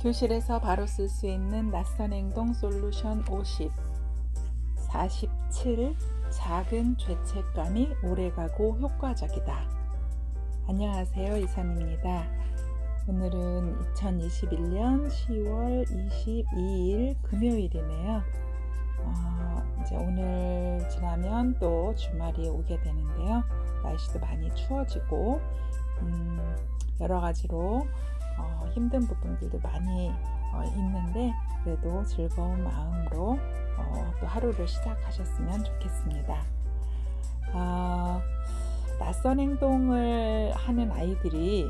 교실에서 바로 쓸 수 있는 낯선 행동 솔루션 50. 47. 작은 죄책감이 오래가고 효과적이다. 안녕하세요, 이선입니다. 오늘은 2021년 10월 22일 금요일이네요. 이제 오늘 지나면 또 주말이 오게 되는데요. 날씨도 많이 추워지고 여러 가지로 힘든 부분들도 많이 있는데 그래도 즐거운 마음으로 또 하루를 시작하셨으면 좋겠습니다. 낯선 행동을 하는 아이들이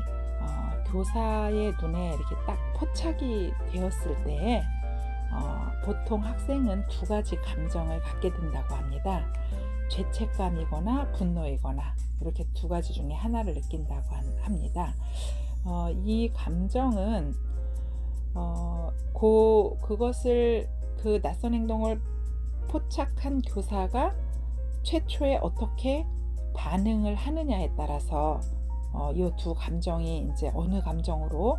교사의 눈에 이렇게 딱 포착이 되었을 때 보통 학생은 두 가지 감정을 갖게 된다고 합니다. 죄책감이거나 분노이거나 이렇게 두 가지 중에 하나를 느낀다고 합니다. 이 감정은 그것을 그 낯선 행동을 포착한 교사가 최초에 어떻게 반응을 하느냐에 따라서 이 두 감정이 이제 어느 감정으로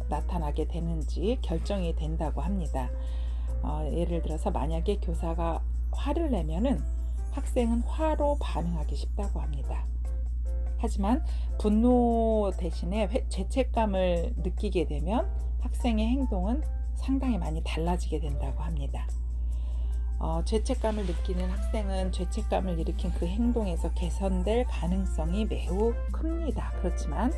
나타나게 되는지 결정이 된다고 합니다. 예를 들어서 만약에 교사가 화를 내면은 학생은 화로 반응하기 쉽다고 합니다. 하지만 분노 대신에 죄책감을 느끼게 되면 학생의 행동은 상당히 많이 달라지게 된다고 합니다. 죄책감을 느끼는 학생은 죄책감을 일으킨 그 행동에서 개선될 가능성이 매우 큽니다. 그렇지만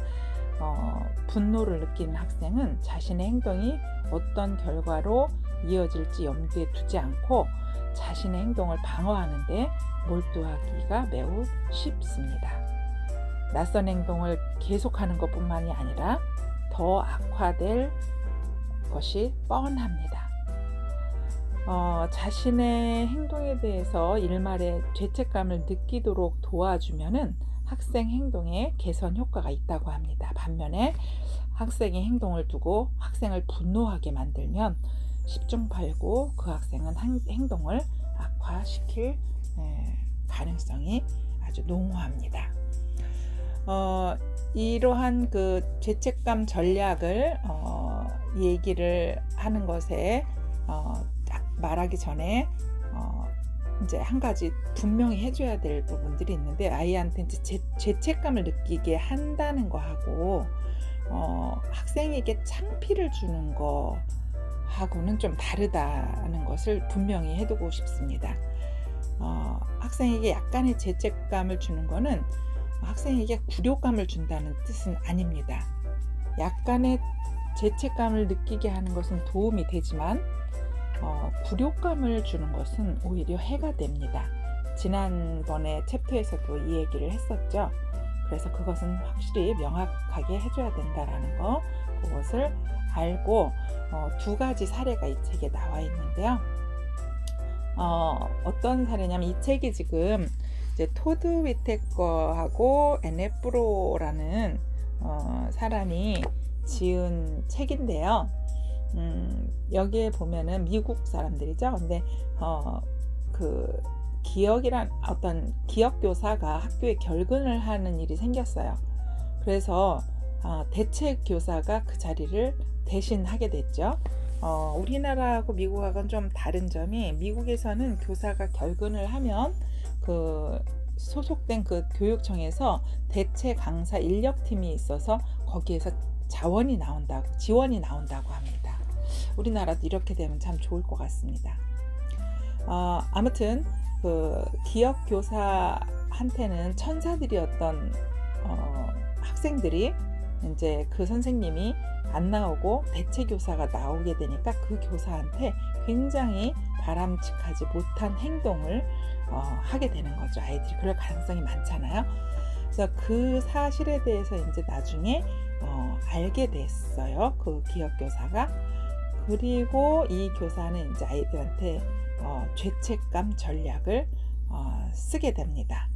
분노를 느끼는 학생은 자신의 행동이 어떤 결과로 이어질지 염두에 두지 않고 자신의 행동을 방어하는 데 몰두하기가 매우 쉽습니다. 낯선 행동을 계속하는 것뿐만이 아니라 더 악화될 것이 뻔합니다. 자신의 행동에 대해서 일말의 죄책감을 느끼도록 도와주면은 학생 행동에 개선 효과가 있다고 합니다. 반면에 학생의 행동을 두고 학생을 분노하게 만들면 10중 8구 그 학생은 행동을 악화시킬 가능성이 아주 농후합니다. 이러한 그 죄책감 전략을 얘기를 하는 것에 딱 말하기 전에 이제 한 가지 분명히 해줘야 될 부분들이 있는데, 아이한테 죄책감을 느끼게 한다는 거하고 학생에게 창피를 주는 거하고는 좀 다르다는 것을 분명히 해두고 싶습니다. 학생에게 약간의 죄책감을 주는 거는 학생에게 굴욕감을 준다는 뜻은 아닙니다. 약간의 죄책감을 느끼게 하는 것은 도움이 되지만 굴욕감을 주는 것은 오히려 해가 됩니다. 지난번에 챕터에서도 이 얘기를 했었죠. 그래서 그것은 확실히 명확하게 해줘야 된다라는 거, 그것을 알고 두 가지 사례가 이 책에 나와 있는데요. 어떤 사례냐면 이 책이 지금 이제 토드 위테커하고 에네프로라는 사람이 지은 책인데요. 여기에 보면은 미국 사람들이죠. 근데 그 기억이란 어떤 기억 교사가 학교에 결근을 하는 일이 생겼어요. 그래서 대책 교사가 그 자리를 대신하게 됐죠. 우리나라하고 미국하고는 좀 다른 점이, 미국에서는 교사가 결근을 하면 그 소속된 그 교육청에서 대체 강사 인력팀이 있어서 거기에서 지원이 나온다고 합니다. 우리나라도 이렇게 되면 참 좋을 것 같습니다. 아무튼 그 기억 교사한테는 천사들이었던 학생들이 이제 그 선생님이 안 나오고 대체 교사가 나오게 되니까 그 교사한테 굉장히 바람직하지 못한 행동을 하게 되는 거죠. 아이들이 그럴 가능성이 많잖아요. 그래서 그 사실에 대해서 이제 나중에 알게 됐어요. 그 기억 교사가. 그리고 이 교사는 이제 아이들한테 죄책감 전략을 쓰게 됩니다.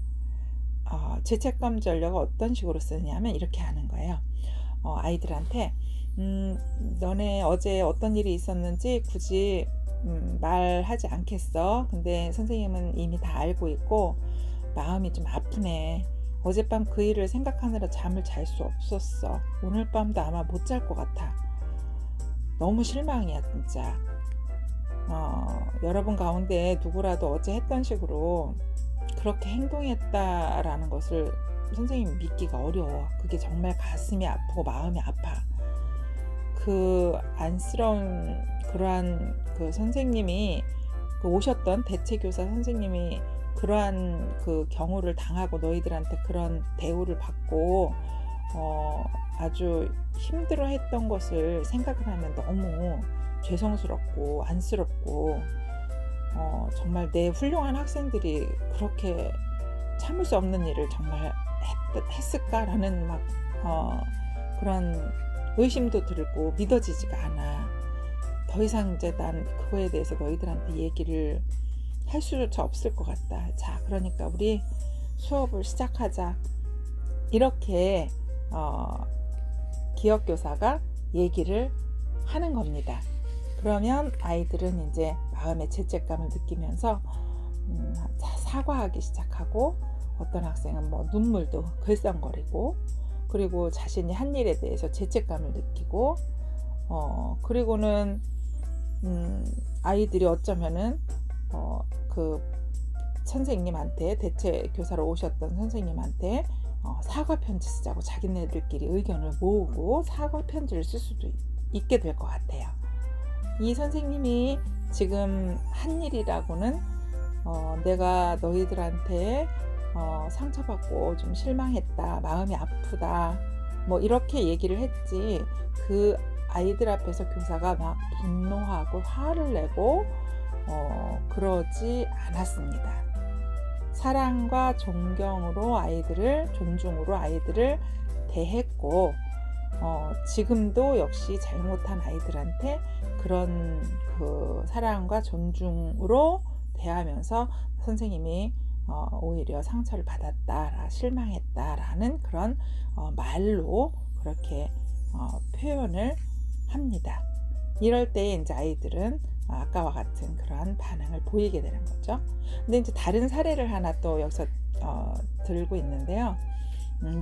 죄책감 전략을 어떤 식으로 쓰냐면 이렇게 하는 거예요. 아이들한테 너네 어제 어떤 일이 있었는지 굳이 말하지 않겠어. 근데 선생님은 이미 다 알고 있고 마음이 좀 아프네. 어젯밤 그 일을 생각하느라 잠을 잘 수 없었어. 오늘 밤도 아마 못 잘 것 같아. 너무 실망이야 진짜. 여러분 가운데 누구라도 어제 했던 식으로 그렇게 행동했다라는 것을 선생님이 믿기가 어려워. 그게 정말 가슴이 아프고 마음이 아파. 그 안쓰러운 그러한 그 선생님이, 그 오셨던 대체교사 선생님이 그러한 그 경우를 당하고 너희들한테 그런 대우를 받고 아주 힘들어 했던 것을 생각을 하면 너무 죄송스럽고 안쓰럽고, 정말 내 훌륭한 학생들이 그렇게 참을 수 없는 일을 정말 했을까라는 막 그런 의심도 들고 믿어지지가 않아. 더 이상 이제 난 그거에 대해서 너희들한테 얘기를 할 수조차 없을 것 같다. 자, 그러니까 우리 수업을 시작하자. 이렇게 기억교사가 얘기를 하는 겁니다. 그러면 아이들은 이제 마음의 죄책감을 느끼면서 사과하기 시작하고, 어떤 학생은 뭐 눈물도 글썽거리고, 그리고 자신이 한 일에 대해서 죄책감을 느끼고, 그리고는 아이들이 어쩌면은 그 선생님한테, 대체 교사로 오셨던 선생님한테 사과 편지 쓰자고 자기네들끼리 의견을 모으고 사과 편지를 쓸 수도 있게 될 것 같아요. 이 선생님이 지금 한 일이라고는 내가 너희들한테 상처받고 좀 실망했다, 마음이 아프다, 뭐 이렇게 얘기를 했지, 그 아이들 앞에서 교사가 막 분노하고 화를 내고 그러지 않았습니다. 사랑과 존경으로 아이들을, 존중으로 아이들을 대했고, 지금도 역시 잘못한 아이들한테 그런 그 사랑과 존중으로 대하면서 선생님이 오히려 상처를 받았다, 실망했다라는 그런 말로 그렇게 표현을 합니다. 이럴 때 이제 아이들은 아까와 같은 그러한 반응을 보이게 되는 거죠. 근데 이제 다른 사례를 하나 또 여기서 들고 있는데요.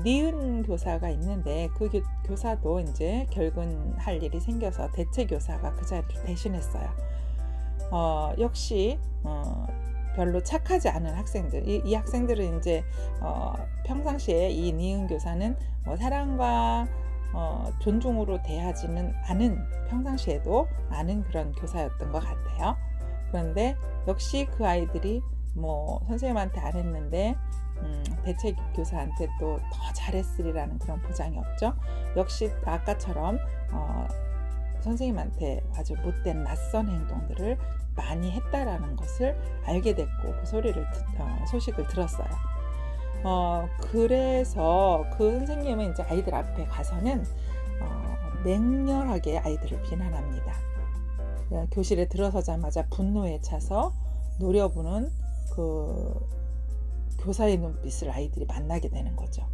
니은 교사가 있는데 그 교사도 이제 결근할 일이 생겨서 대체 교사가 그 자리를 대신했어요. 역시 별로 착하지 않은 학생들, 이 학생들은 이제 평상시에 이 니은 교사는 사랑과 존중으로 대하지는 않은, 평상시에도 않은 그런 교사였던 것 같아요. 그런데 역시 그 아이들이 뭐 선생님한테 안 했는데 대체 교사한테 또 더 잘했으리라는 그런 보장이 없죠. 역시 아까처럼 선생님한테 아주 못된 낯선 행동들을 많이 했다라는 것을 알게 됐고, 그 소식을 들었어요. 그래서 그 선생님은 이제 아이들 앞에 가서는 맹렬하게 아이들을 비난합니다. 교실에 들어서자마자 분노에 차서 노려보는 그 교사의 눈빛을 아이들이 만나게 되는 거죠.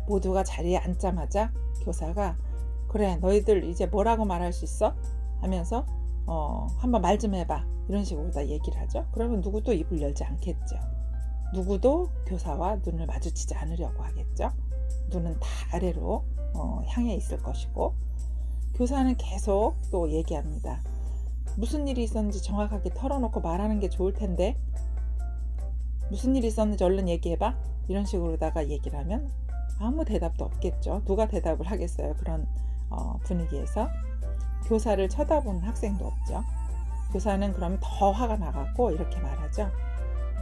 모두가 자리에 앉자마자 교사가 그래, 너희들 이제 뭐라고 말할 수 있어? 하면서 한번 말 좀 해봐, 이런 식으로 다 얘기를 하죠. 그러면 누구도 입을 열지 않겠죠. 누구도 교사와 눈을 마주치지 않으려고 하겠죠. 눈은 다 아래로 향해 있을 것이고, 교사는 계속 또 얘기합니다. 무슨 일이 있었는지 정확하게 털어놓고 말하는 게 좋을 텐데, 무슨 일이 있었는지 얼른 얘기해봐, 이런 식으로다가 얘기를 하면 아무 대답도 없겠죠. 누가 대답을 하겠어요. 그런 분위기에서 교사를 쳐다보는 학생도 없죠. 교사는 그럼 더 화가 나갖고 이렇게 말하죠.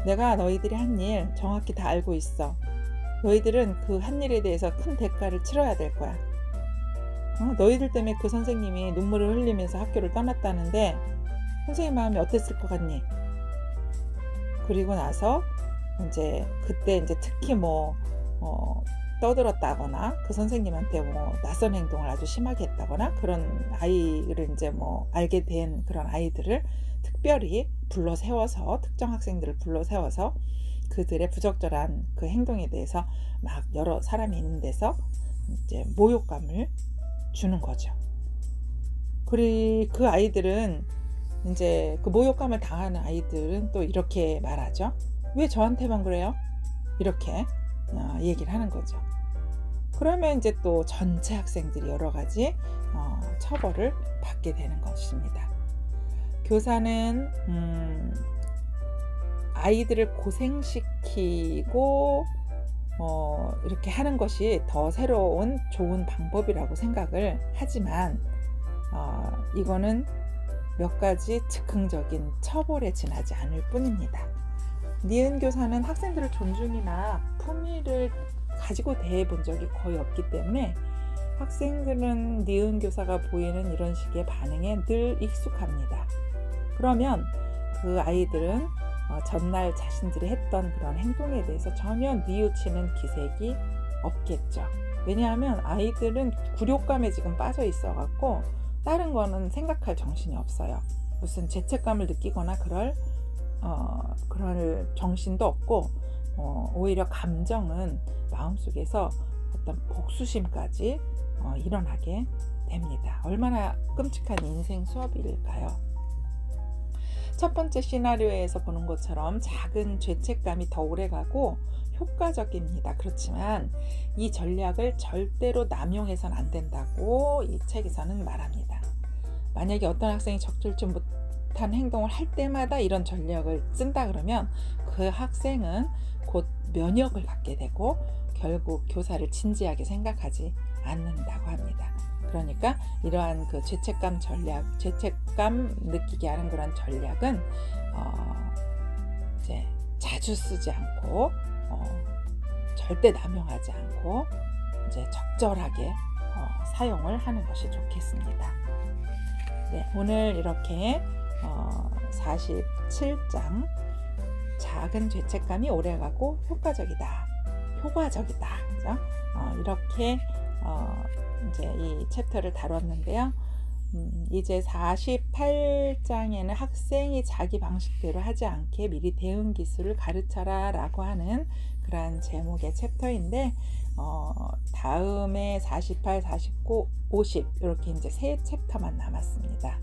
내가 너희들이 한 일 정확히 다 알고 있어. 너희들은 그 한 일에 대해서 큰 대가를 치러야 될 거야. 너희들 때문에 그 선생님이 눈물을 흘리면서 학교를 떠났다는데 선생님 마음이 어땠을 것 같니? 그리고 나서 이제 그때 이제 특히 떠들었다거나 그 선생님한테 낯선 행동을 아주 심하게 했다거나 그런 아이를 이제 알게 된 그런 아이들을 특별히 불러 세워서, 특정 학생들을 불러 세워서 그들의 부적절한 그 행동에 대해서 막 여러 사람이 있는 데서 이제 모욕감을 주는 거죠. 그리고 그 아이들은 이제 그 모욕감을 당하는 아이들은 또 이렇게 말하죠. 왜 저한테만 그래요? 이렇게 얘기를 하는 거죠. 그러면 이제 또 전체 학생들이 여러 가지 처벌을 받게 되는 것입니다. 교사는 아이들을 고생시키고 이렇게 하는 것이 더 새로운 좋은 방법이라고 생각을 하지만 이거는 몇 가지 즉흥적인 처벌에 지나지 않을 뿐입니다. 니은 교사는 학생들을 존중이나 품위를 가지고 대해 본 적이 거의 없기 때문에 학생들은 니은 교사가 보이는 이런 식의 반응에 늘 익숙합니다. 그러면 그 아이들은 전날 자신들이 했던 그런 행동에 대해서 전혀 뉘우치는 기색이 없겠죠. 왜냐하면 아이들은 굴욕감에 지금 빠져 있어 갖고 다른 거는 생각할 정신이 없어요. 무슨 죄책감을 느끼거나 그럴 정신도 없고 오히려 감정은 마음속에서 어떤 복수심까지 일어나게 됩니다. 얼마나 끔찍한 인생 수업일까요? 첫 번째 시나리오에서 보는 것처럼 작은 죄책감이 더 오래가고 효과적입니다. 그렇지만 이 전략을 절대로 남용해서는 안 된다고 이 책에서는 말합니다. 만약에 어떤 학생이 적절치 못한 행동을 할 때마다 이런 전략을 쓴다 그러면 그 학생은 곧 면역을 갖게 되고 결국 교사를 진지하게 생각하지 않는다고 합니다. 그러니까 이러한 그 죄책감 느끼게 하는 그런 전략은 이제 자주 쓰지 않고 절대 남용하지 않고 이제 적절하게 사용을 하는 것이 좋겠습니다. 네, 오늘 이렇게 47장 작은 죄책감이 오래가고 효과적이다. 그죠? 이렇게 이제 이 챕터를 다뤘는데요. 이제 48장에는 학생이 자기 방식대로 하지 않게 미리 대응 기술을 가르쳐라 라고 하는 그런 제목의 챕터인데 다음에 48, 49, 50 이렇게 이제 세 챕터만 남았습니다.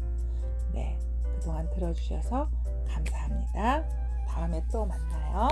네, 그동안 들어주셔서 감사합니다. 다음에 또 만나요.